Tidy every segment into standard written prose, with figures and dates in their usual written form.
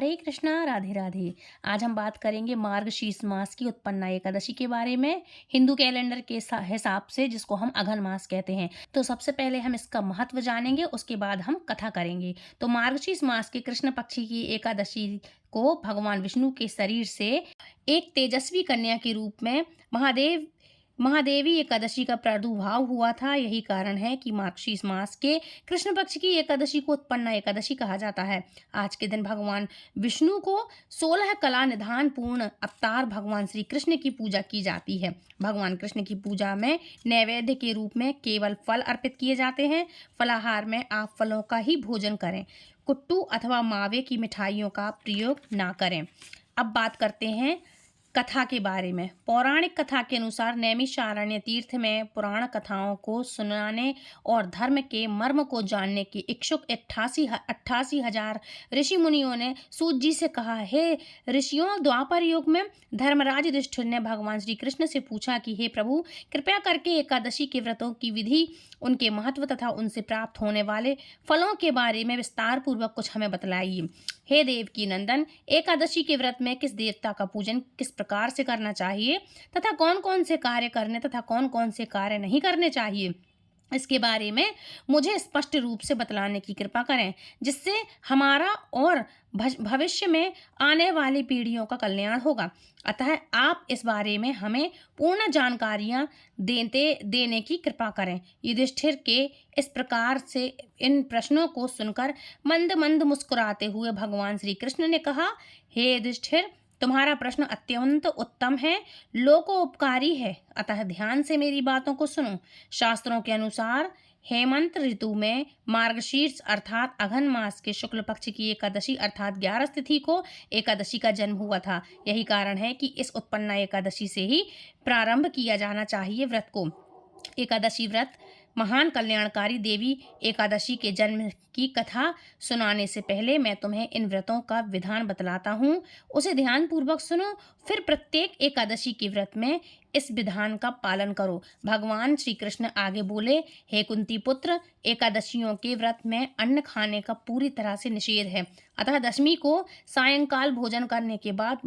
हरे कृष्णा, राधे राधे। आज हम बात करेंगे मार्गशीर्ष मास की उत्पन्ना एकादशी के बारे में, हिंदू कैलेंडर के हिसाब से, जिसको हम अघन मास कहते हैं। तो सबसे पहले हम इसका महत्व जानेंगे, उसके बाद हम कथा करेंगे। तो मार्गशीर्ष मास के कृष्ण पक्ष की एकादशी को भगवान विष्णु के शरीर से एक तेजस्वी कन्या के रूप में महादेवी एकादशी का प्रादुर्भाव हुआ था। यही कारण है कि मार्गशीर्ष मास के कृष्ण पक्ष की एकादशी को उत्पन्ना एकादशी कहा जाता है। आज के दिन भगवान विष्णु को 16 कला निधान पूर्ण अवतार भगवान श्री कृष्ण की पूजा की जाती है। भगवान कृष्ण की पूजा में नैवेद्य के रूप में केवल फल अर्पित किए जाते हैं। फलाहार में आप फलों का ही भोजन करें, कुट्टू अथवा मावे की मिठाइयों का प्रयोग ना करें। अब बात करते हैं कथा के बारे में। पौराणिक कथा के अनुसार नैमिषारण्य तीर्थ में पुराण कथाओं को सुनाने और धर्म के मर्म को जानने के इच्छुक 88,000 ऋषि मुनियों ने सूत जी से कहा, हे ऋषियों, द्वापर युग में धर्मराज युधिष्ठिर ने भगवान श्री कृष्ण से पूछा कि हे प्रभु, कृपया करके एकादशी के व्रतों की विधि, उनके महत्व तथा उनसे प्राप्त होने वाले फलों के बारे में विस्तार पूर्वक कुछ हमें बतलाइए। हे देव की नंदन, एकादशी के व्रत में किस देवता का पूजन किस प्रकार से करना चाहिए तथा कौन कौन से कार्य करने तथा कौन कौन से कार्य नहीं करने चाहिए, इसके बारे में मुझे स्पष्ट रूप से बतलाने की कृपा करें, जिससे हमारा और भविष्य में आने वाली पीढ़ियों का कल्याण होगा। अतः आप इस बारे में हमें पूर्ण जानकारियां देने की कृपा करें। युधिष्ठिर के इस प्रकार से इन प्रश्नों को सुनकर मंद मंद मुस्कुराते हुए भगवान श्री कृष्ण ने कहा, हे युधिष्ठिर, तुम्हारा प्रश्न अत्यंत उत्तम है, लोकोपकारी है, अतः ध्यान से मेरी बातों को सुनो। शास्त्रों के अनुसार हेमंत ऋतु में मार्गशीर्ष अर्थात अघन मास के शुक्ल पक्ष की एकादशी अर्थात 11 तिथि को एकादशी का जन्म हुआ था। यही कारण है कि इस उत्पन्ना एकादशी से ही प्रारंभ किया जाना चाहिए व्रत को। एकादशी व्रत महान कल्याणकारी देवी एकादशी के जन्म की कथा सुनाने से पहले मैं तुम्हें इन व्रतों का विधान बतलाता हूँ, उसे ध्यान पूर्वक सुनो। फिर प्रत्येक एकादशी के व्रत में इस विधान का पालन करो। भगवान श्री कृष्ण आगे बोले, हे कुंती पुत्र, एकादशियों के व्रत में अन्न खाने का पूरी तरह से निषेध है। अतः दशमी को सायंकाल भोजन करने के बाद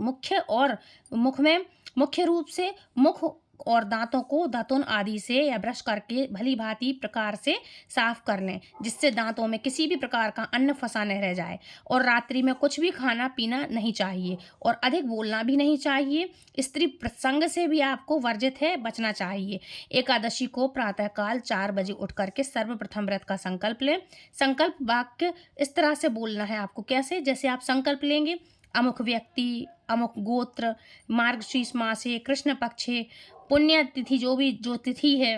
मुख्य रूप से मुख और दांतों को दातुन आदि से या ब्रश करके भली भांति प्रकार से साफ कर लें, जिससे दांतों में किसी भी प्रकार का अन्न फंसा न रह जाए। और रात्रि में कुछ भी खाना पीना नहीं चाहिए और अधिक बोलना भी नहीं चाहिए। स्त्री प्रसंग से भी आपको वर्जित है, बचना चाहिए। एकादशी को प्रातःकाल 4 बजे उठ करके सर्वप्रथम व्रत का संकल्प लें। संकल्प वाक्य इस तरह से बोलना है आपको, कैसे, जैसे आप संकल्प लेंगे, अमुक व्यक्ति, अमुक गोत्र, मार्गशीर्ष मासे, कृष्ण पक्षे, पुण्य तिथि, जो तिथि है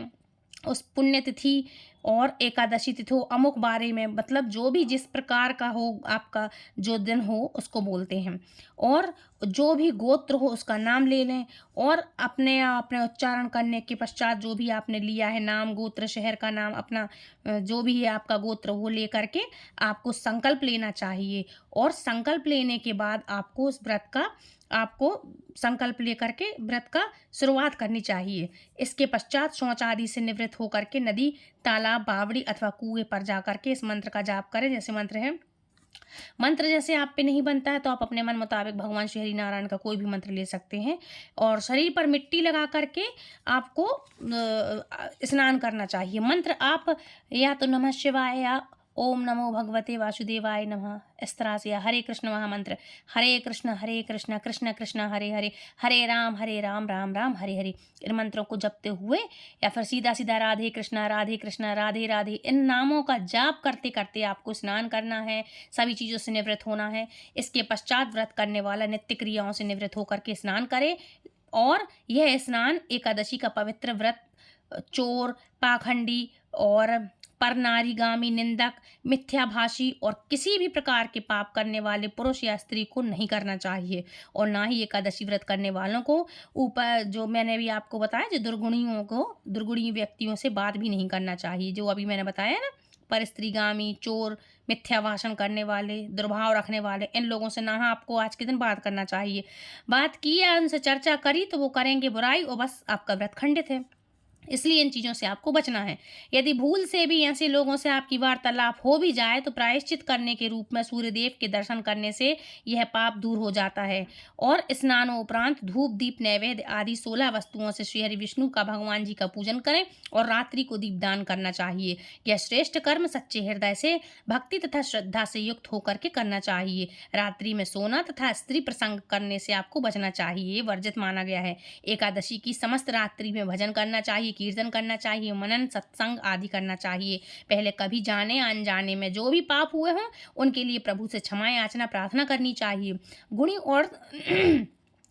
उस पुण्य तिथि और एकादशी तिथि अमुक बारे में, मतलब जो भी जिस प्रकार का हो, आपका जो दिन हो उसको बोलते हैं। और जो भी गोत्र हो उसका नाम ले लें और अपने उच्चारण करने के पश्चात जो भी आपने लिया है नाम, गोत्र, शहर का नाम, अपना जो भी है आपका गोत्र, वो ले करके आपको संकल्प लेना चाहिए। और संकल्प लेने के बाद आपको संकल्प लेकर के व्रत का शुरुआत करनी चाहिए। इसके पश्चात शौच आदि से निवृत्त होकर के नदी, तालाब, बावड़ी अथवा कुएं पर जाकर के इस मंत्र का जाप करें। जैसे मंत्र जैसे आप पे नहीं बनता है तो आप अपने मन मुताबिक भगवान श्री हरि नारायण का कोई भी मंत्र ले सकते हैं। और शरीर पर मिट्टी लगा करके आपको स्नान करना चाहिए। मंत्र आप या तो नमः शिवाय या ओम नमो भगवते वासुदेवाय नमः, इस तरह से, या हरे कृष्ण महामंत्र, हरे कृष्ण कृष्ण कृष्ण हरे हरे, हरे राम राम राम हरे हरे, इन मंत्रों को जपते हुए या फिर सीधा सीधा राधे कृष्णा राधे राधे इन नामों का जाप करते करते आपको स्नान करना है, सभी चीज़ों से निवृत्त होना है। इसके पश्चात व्रत करने वाला नित्य क्रियाओं से निवृत्त होकर के स्नान करे। और यह स्नान एकादशी का पवित्र व्रत चोर, पाखंडी और परनारीगामी, निंदक, मिथ्याभाषी और किसी भी प्रकार के पाप करने वाले पुरुष या स्त्री को नहीं करना चाहिए। और ना ही एकादशी व्रत करने वालों को ऊपर जो मैंने भी आपको बताया, जो दुर्गुणी व्यक्तियों से बात भी नहीं करना चाहिए, जो अभी मैंने बताया ना, पर स्त्रीगामी, चोर, मिथ्या भाषण करने वाले, दुर्भाव रखने वाले, इन लोगों से ना आपको आज के दिन बात करना चाहिए। बात की या उनसे चर्चा करी तो वो करेंगे बुराई और बस आपका व्रत खंडित है। इसलिए इन चीज़ों से आपको बचना है। यदि भूल से भी ऐसे लोगों से आपकी वार्तालाप हो भी जाए तो प्रायश्चित करने के रूप में सूर्यदेव के दर्शन करने से यह पाप दूर हो जाता है। और स्नानों उपरांत धूप दीप नैवेद्य आदि 16 वस्तुओं से श्री हरि विष्णु का भगवान जी का पूजन करें और रात्रि को दीपदान करना चाहिए। यह श्रेष्ठ कर्म सच्चे हृदय से भक्ति तथा श्रद्धा से युक्त होकर के करना चाहिए। रात्रि में सोना तथा स्त्री प्रसंग करने से आपको बचना चाहिए, वर्जित माना गया है। एकादशी की समस्त रात्रि में भजन करना चाहिए, कीर्तन करना चाहिए, मनन सत्संग आदि करना चाहिए। पहले कभी जाने अनजाने में जो भी पाप हुए हों उनके लिए प्रभु से क्षमा याचना प्रार्थना करनी चाहिए। गुणी और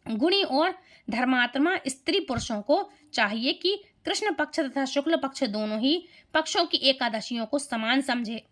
गुणी और धर्मात्मा स्त्री पुरुषों को चाहिए कि कृष्ण पक्ष तथा शुक्ल पक्ष दोनों ही पक्षों की एकादशियों को समान समझे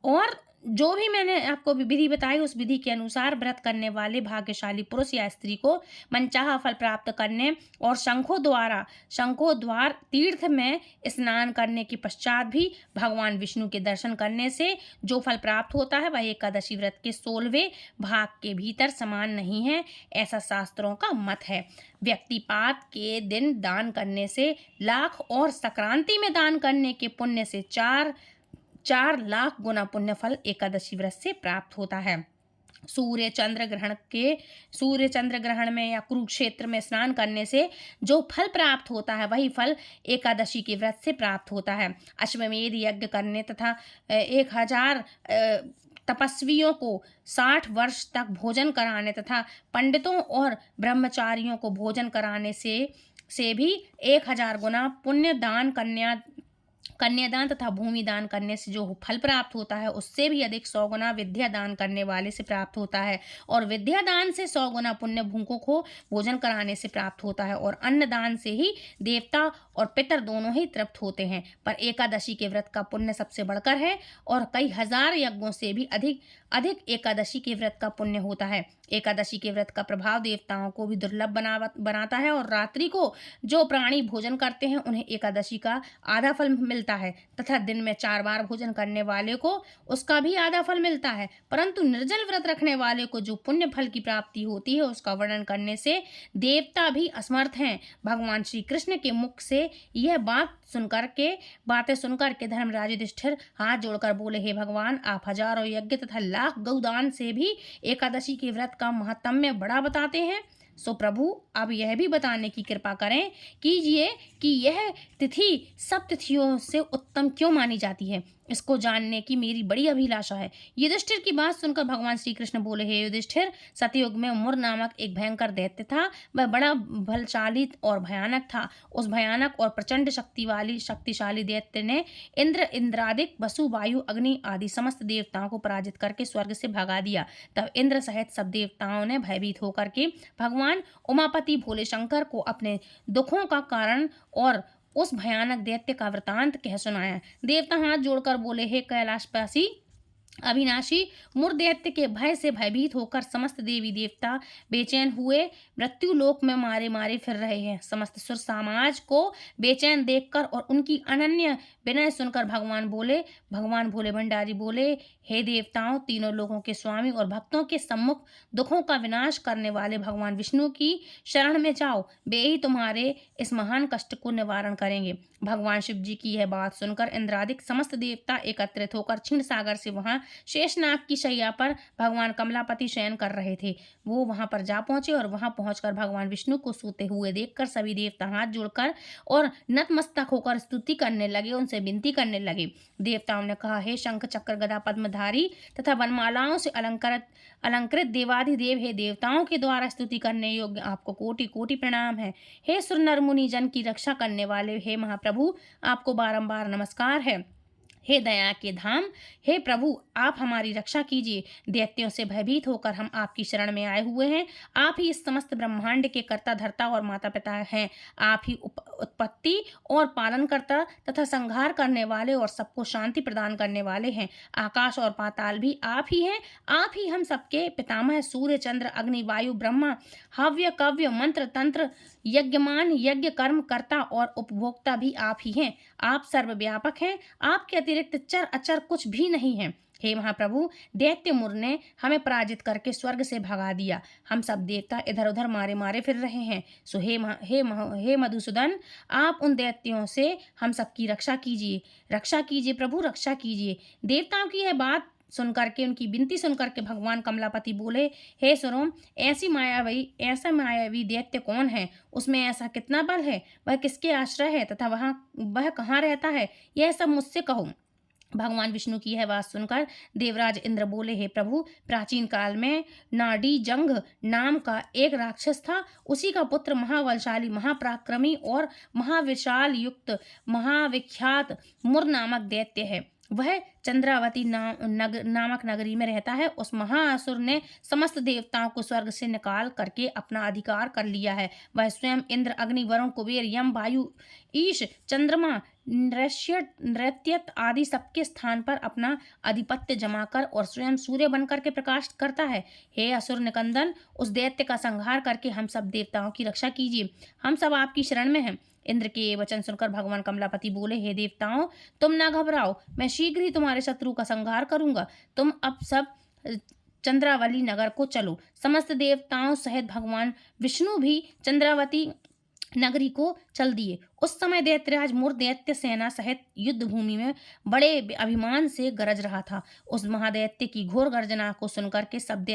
और जो भी मैंने आपको विधि बताई उस विधि के अनुसार व्रत करने वाले भाग्यशाली पुरुष या स्त्री को मनचाहा फल प्राप्त करने और शंखों द्वार तीर्थ में स्नान करने के पश्चात भी भगवान विष्णु के दर्शन करने से जो फल प्राप्त होता है वह एकादशी व्रत के 16वें भाग के भीतर समान नहीं है, ऐसा शास्त्रों का मत है। व्यक्तिपात के दिन दान करने से लाख और संक्रांति में दान करने के पुण्य से 4 लाख गुना पुण्य फल एकादशी व्रत से प्राप्त होता है। सूर्य चंद्र ग्रहण में या कुरुक्षेत्र में स्नान करने से जो फल प्राप्त होता है वही फल एकादशी के व्रत से प्राप्त होता है। अश्वमेध यज्ञ करने तथा 1000 तपस्वियों को 60 वर्ष तक भोजन कराने तथा पंडितों और ब्रह्मचारियों को भोजन कराने से भी 1000 गुना पुण्य दान कन्यादान तथा भूमि दान करने से जो फल प्राप्त होता है उससे भी अधिक 100 गुना विद्या दान करने वाले से प्राप्त होता है। और विद्या दान से 100 गुना पुण्य भूखों को भोजन कराने से प्राप्त होता है। और अन्न दान से ही देवता और पितर दोनों ही तृप्त होते हैं। पर एकादशी के व्रत का पुण्य सबसे बढ़कर है और कई हजार यज्ञों से भी अधिक एकादशी के व्रत का पुण्य होता है। एकादशी के व्रत का प्रभाव देवताओं को भी दुर्लभ बनाता है और रात्रि को जो प्राणी भोजन करते हैं उन्हें एकादशी का आधा फल मिलता है तथा दिन में 4 बार भोजन करने वाले को उसका भी आधा फल मिलता है। परंतु निर्जल व्रत रखने वाले को जो पुण्य फल की प्राप्ति होती है उसका वर्णन करने से देवता भी असमर्थ हैं। भगवान श्री कृष्ण के मुख से यह बातें सुनकर के धर्मराज युधिष्ठिर हाथ जोड़कर बोले, हे भगवान, आप हजारों यज्ञ तथा लाख गौदान से भी एकादशी के व्रत का महात्म्य बड़ा बताते हैं। सो प्रभु अब यह भी बताने की कृपा कीजिए कि यह तिथि सब तिथियों से उत्तम क्यों मानी जाती है। इसको जानने की मेरी बड़ी अभिलाषा है। युधिष्ठिर की बात सुनकर भगवान श्री कृष्ण बोले, हे युधिष्ठिर, सतयुग में मुर नामक एक भयंकर दैत्य था। वह बड़ा बलशाली और भयानक था। उस भयानक और प्रचंड शक्तिशाली दैत्य ने इंद्रादिक वसु वायु अग्नि आदि समस्त देवताओं को पराजित करके स्वर्ग से भगा दिया। तब इंद्र सहित सब देवताओं ने भयभीत होकर के भगवान उमापति भोले शंकर को अपने दुखों का कारण और उस भयानक दैत्य का वृतांत कह सुनाया। देवता हाथ जोड़कर बोले, हे कैलाशवासी अविनाशी, मुर दैत्य के भय से भयभीत होकर समस्त देवी देवता बेचैन हुए मृत्यु लोक में मारे फिर रहे हैं। समस्त सुर समाज को बेचैन देखकर और उनकी अनन्य विनय सुनकर भगवान भोले भंडारी बोले, हे देवताओं, तीनों लोगों के स्वामी और भक्तों के सम्मुख दुखों का विनाश करने वाले भगवान विष्णु की शरण में जाओ, वे ही तुम्हारे इस महान कष्ट को निवारण करेंगे। भगवान शिव जी की यह बात सुनकर इंद्रादिक समस्त देवता एकत्रित होकर क्षीण सागर से वहां शेषनाग की शैया पर भगवान कमलापति शयन कर रहे थे। वो वहां पर जा पहुंचे और वहां पहुंचकर भगवान विष्णु को सोते हुए देखकर सभी देवता हाथ जोड़कर और नतमस्तक होकर स्तुति करने लगे, उनसे विनती करने लगे। देवताओं ने कहा, हे शंख चक्र गदा पद्मधारी तथा वनमालाओं से अलंकृत देवाधिदेव, हे देवताओं के द्वारा स्तुति करने योग्य आपको कोटि कोटि प्रणाम है। हे सुर नर मुनि जन की रक्षा करने वाले हे महाप्रभु, आपको बारंबार नमस्कार है। हे दया के धाम, हे प्रभु, आप हमारी रक्षा कीजिए। दैत्यों से भयभीत होकर हम आपकी शरण में आए हुए हैं। आप ही इस समस्त ब्रह्मांड के कर्ता धर्ता और माता पिता हैं। आप ही उत्पत्ति और पालन करता तथा संहार करने वाले और सबको शांति प्रदान करने वाले हैं। आकाश और पाताल भी आप ही हैं। आप ही हम सबके पितामह सूर्य चंद्र अग्नि वायु ब्रह्मा हव्य कव्य मंत्र तंत्र यज्ञमान यज्ञ कर्म कर्ता और उपभोक्ता भी आप ही हैं। आप सर्वव्यापक हैं। आपके अतिरिक्त चर अचर कुछ भी नहीं है। हे महाप्रभु, दैत्य मुर ने हमें पराजित करके स्वर्ग से भगा दिया। हम सब देवता इधर उधर मारे मारे फिर रहे हैं। सो हे मधुसूदन, आप उन दैत्यों से हम सबकी रक्षा कीजिए, रक्षा कीजिए प्रभु, रक्षा कीजिए। देवताओं की यह बात सुनकर के, उनकी विनती सुनकर के भगवान कमलापति बोले, हे सुरो, ऐसा मायावी दैत्य कौन है? उसमें ऐसा कितना बल है? वह किसके आश्रय है तथा वह कहाँ रहता है? यह सब मुझसे कहो। भगवान विष्णु की यह बात सुनकर देवराज इंद्र बोले, हे प्रभु, प्राचीन काल में नाडी जंग नाम का एक राक्षस था। उसी का पुत्र महाबलशाली, महापराक्रमी और महाविशाल युक्त महाविख्यात मुर नामक दैत्य है। वह चंद्रावती नामक नगरी में रहता है। उस महाअसुर ने समस्त देवताओं को स्वर्ग से निकाल करके अपना अधिकार कर लिया है। वह स्वयं इंद्र, अग्नि, वरुण, कुबेर, यम, वायु, ईश, चंद्रमा, नृत्यत आदि सबके स्थान पर अपना आधिपत्य जमाकर और स्वयं सूर्य बनकर के प्रकाश करता है। हे असुर निकंदन, उस दैत्य का संहार करके हम सब देवताओं की रक्षा कीजिए। हम सब आपकी शरण में हैं। इंद्र के ये वचन सुनकर भगवान कमलापति बोले, हे देवताओं, तुम ना घबराओ, मैं शीघ्र ही तुम्हारे शत्रु का संहार करूंगा। तुम अब सब चंद्रावली नगर को चलो। समस्त देवताओं सहित भगवान विष्णु भी चंद्रावती नगरी को चल दिए। उस समय दैत्यराज मुर दैत्य सेना सहित युद्ध भूमि में बड़े अभिमान से गरज रहा था। उस महादैत्य की घोर गर्जना को सुनकर के सब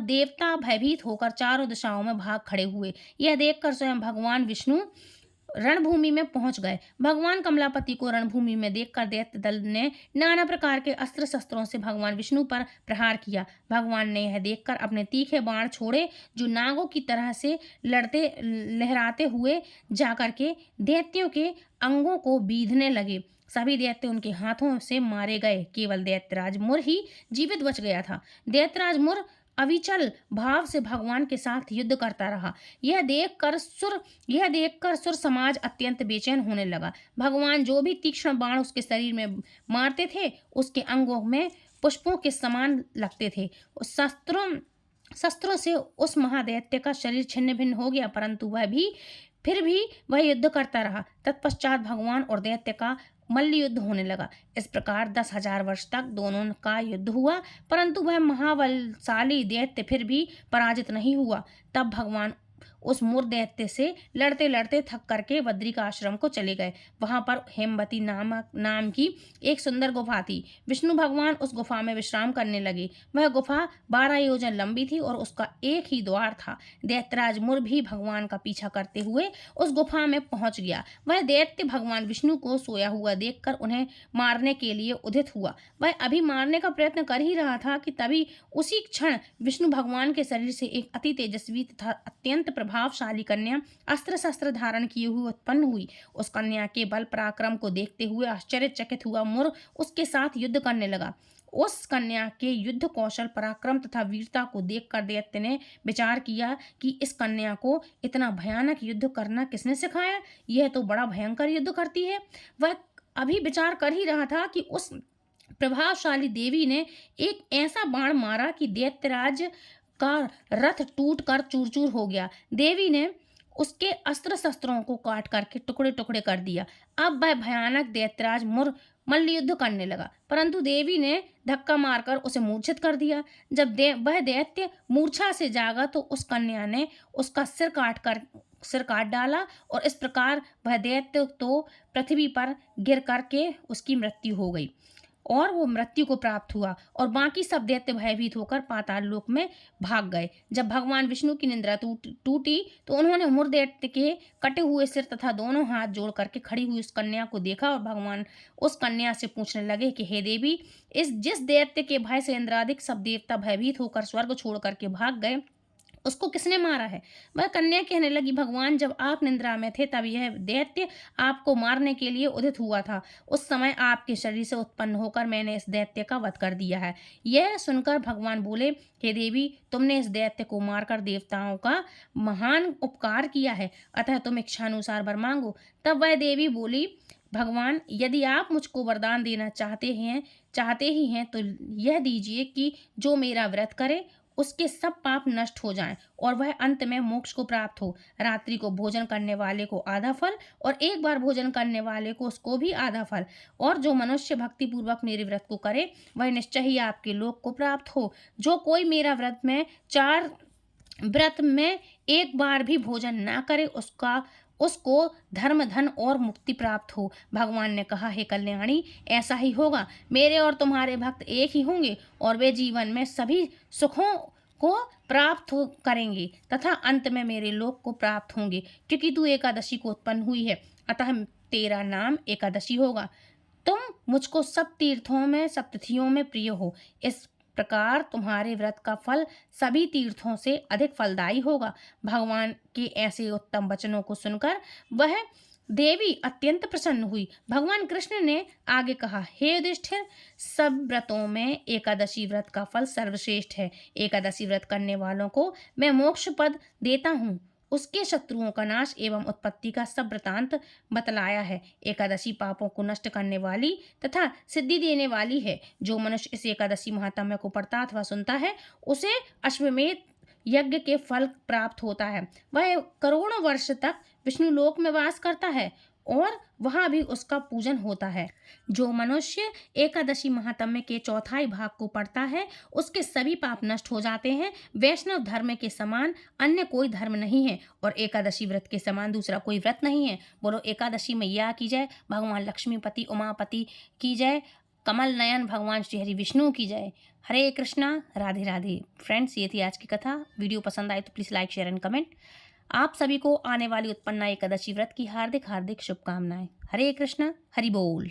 देवता भयभीत होकर चारों दिशाओं में भाग खड़े हुए। यह देखकर स्वयं भगवान विष्णु रणभूमि में पहुंच गए। भगवान कमलापति को रणभूमि में देखकर दैत्य दल ने नाना प्रकार के अस्त्र शस्त्रों से भगवान विष्णु पर प्रहार किया। भगवान ने यह देखकर अपने तीखे बाण छोड़े, जो नागों की तरह से लहराते हुए जाकर के दैत्यों के अंगों को बीधने लगे। सभी दैत्य उनके हाथों से मारे गए। केवल दैत्यराज मुर ही जीवित बच गया था। दैत्यराज मुर अविचल भाव से भगवान के साथ युद्ध करता रहा। यह देखकर सुर समाज अत्यंत बेचैन होने लगा। भगवान जो भी तीक्ष्ण बाण उसके शरीर में मारते थे, उसके अंगों में पुष्पों के समान लगते थे। उस शस्त्रों से उस महादैत्य का शरीर छिन्न भिन्न हो गया, परंतु फिर भी वह युद्ध करता रहा। तत्पश्चात भगवान और दैत्य का मल्ल युद्ध होने लगा। इस प्रकार 10,000 वर्ष तक दोनों का युद्ध हुआ, परंतु वह महाबलशाली दैत्य फिर भी पराजित नहीं हुआ। तब भगवान उस मुर दैत्य से लड़ते लड़ते थक करके बद्री का आश्रम को चले गए। वहां पर हेमवती नाम की एक सुंदर गुफा थी। विष्णु भगवान उस गुफा में विश्राम करने लगे। वह गुफा 12 योजन लंबी थी और उसका एक ही द्वार था। दैत्यराज मुर भी भगवान का पीछा करते हुए उस गुफा में पहुंच गया। वह दैत्य भगवान विष्णु को सोया हुआ देखकर उन्हें मारने के लिए उद्यत हुआ। वह अभी मारने का प्रयत्न कर ही रहा था कि तभी उसी क्षण विष्णु भगवान के शरीर से एक अति तेजस्वी तथा अत्यंत प्रभावशाली कन्या अस्त्र शस्त्र धारण किए हुए उत्पन्न हुई। उस कन्या के बल पराक्रम को देखते हुए आश्चर्यचकित हुआ मुर उसके साथ युद्ध करने लगा। उस कन्या के युद्ध कौशल, पराक्रम तथा वीरता को देखकर दैत्य ने विचार किया कि इस कन्या को इतना भयानक युद्ध करना किसने सिखाया? यह तो बड़ा भयंकर युद्ध करती है। वह अभी विचार कर ही रहा था कि उस प्रभावशाली देवी ने एक ऐसा बाण मारा कि दैत्यराज का रथ टूट कर चूर चूर हो गया। देवी ने उसके अस्त्र शस्त्रों को काट करके टुकड़े टुकड़े कर दिया। अब वह भयानक दैत्यराज मुर मल्ल युद्ध करने लगा, परंतु देवी ने धक्का मारकर उसे मूर्छित कर दिया। जब वह दैत्य मूर्छा से जागा तो उस कन्या ने उसका सिर काट डाला और इस प्रकार वह दैत्य तो पृथ्वी पर गिर करके उसकी मृत्यु हो गई और वो मृत्यु को प्राप्त हुआ और बाकी सब दैत्य भयभीत होकर पाताल लोक में भाग गए। जब भगवान विष्णु की निद्रा टूटी तो उन्होंने मुर दैत्य के कटे हुए सिर तथा दोनों हाथ जोड़ करके खड़ी हुई उस कन्या को देखा और भगवान उस कन्या से पूछने लगे कि हे देवी, जिस दैत्य के भय से इंद्रादिक सब देवता भयभीत होकर स्वर्ग छोड़ करके भाग गए, उसको किसने मारा है? वह कन्या कहने लगी, भगवान, जब आप निद्रा में थे तब यह दैत्य आपको मारने के लिए उदित हुआ था। उस समय आपके शरीर से उत्पन्न होकर मैंने इस दैत्य का वध कर दिया है। यह सुनकर भगवान बोले, हे देवी, तुमने इस दैत्य को मारकर देवताओं का महान उपकार किया है, अतः तुम इच्छानुसार वर मांगो। तब वह देवी बोली, भगवान, यदि आप मुझको वरदान देना चाहते ही हैं तो यह दीजिए कि जो मेरा व्रत करे उसके सब पाप नष्ट हो जाएं और वह अंत में मोक्ष को प्राप्त हो। रात्रि को भोजन करने वाले को आधा फल और एक बार भोजन करने वाले को उसको भी आधा फल। और जो मनुष्य भक्ति पूर्वक मेरे व्रत को करे वह निश्चय ही आपके लोक को प्राप्त हो। जो कोई मेरा व्रत में एक बार भी भोजन ना करे उसको धर्म धन और मुक्ति प्राप्त हो। भगवान ने कहा, हे कल्याणी, ऐसा ही होगा। मेरे और तुम्हारे भक्त एक ही होंगे और वे जीवन में सभी सुखों को प्राप्त करेंगे तथा अंत में मेरे लोक को प्राप्त होंगे। क्योंकि तू एकादशी को उत्पन्न हुई है, अतः तेरा नाम एकादशी होगा। तुम मुझको सब तीर्थों में, सब तिथियों में प्रिय हो। इस प्रकार तुम्हारे व्रत का फल सभी तीर्थों से अधिक फलदायी होगा। भगवान के ऐसे उत्तम वचनों को सुनकर वह देवी अत्यंत प्रसन्न हुई। भगवान कृष्ण ने आगे कहा, हे युधिष्ठिर, सब व्रतों में एकादशी व्रत का फल सर्वश्रेष्ठ है। एकादशी व्रत करने वालों को मैं मोक्ष पद देता हूँ। उसके शत्रुओं का नाश एवं उत्पत्ति का सब वृतांत बतलाया है। एकादशी पापों को नष्ट करने वाली तथा सिद्धि देने वाली है। जो मनुष्य इस एकादशी महात्म्य को पढ़ता अथवा सुनता है उसे अश्वमेध यज्ञ के फल प्राप्त होता है। वह करोड़ों वर्ष तक विष्णु लोक में वास करता है और वहां भी उसका पूजन होता है। जो मनुष्य एकादशी महात्म्य के चौथाई भाग को पढ़ता है उसके सभी पाप नष्ट हो जाते हैं। वैष्णव धर्म के समान अन्य कोई धर्म नहीं है और एकादशी व्रत के समान दूसरा कोई व्रत नहीं है। बोलो एकादशी मैया की जय, भगवान लक्ष्मीपति उमापति की जय, कमल नयन भगवान श्री हरि विष्णु की जय। हरे कृष्णा, राधे राधे। फ्रेंड्स, ये थी आज की कथा। वीडियो पसंद आए तो please like share and comment. आप सभी को आने वाली उत्पन्ना एकादशी व्रत की हार्दिक हार्दिक शुभकामनाएं। हरे कृष्ण, हरि बोल।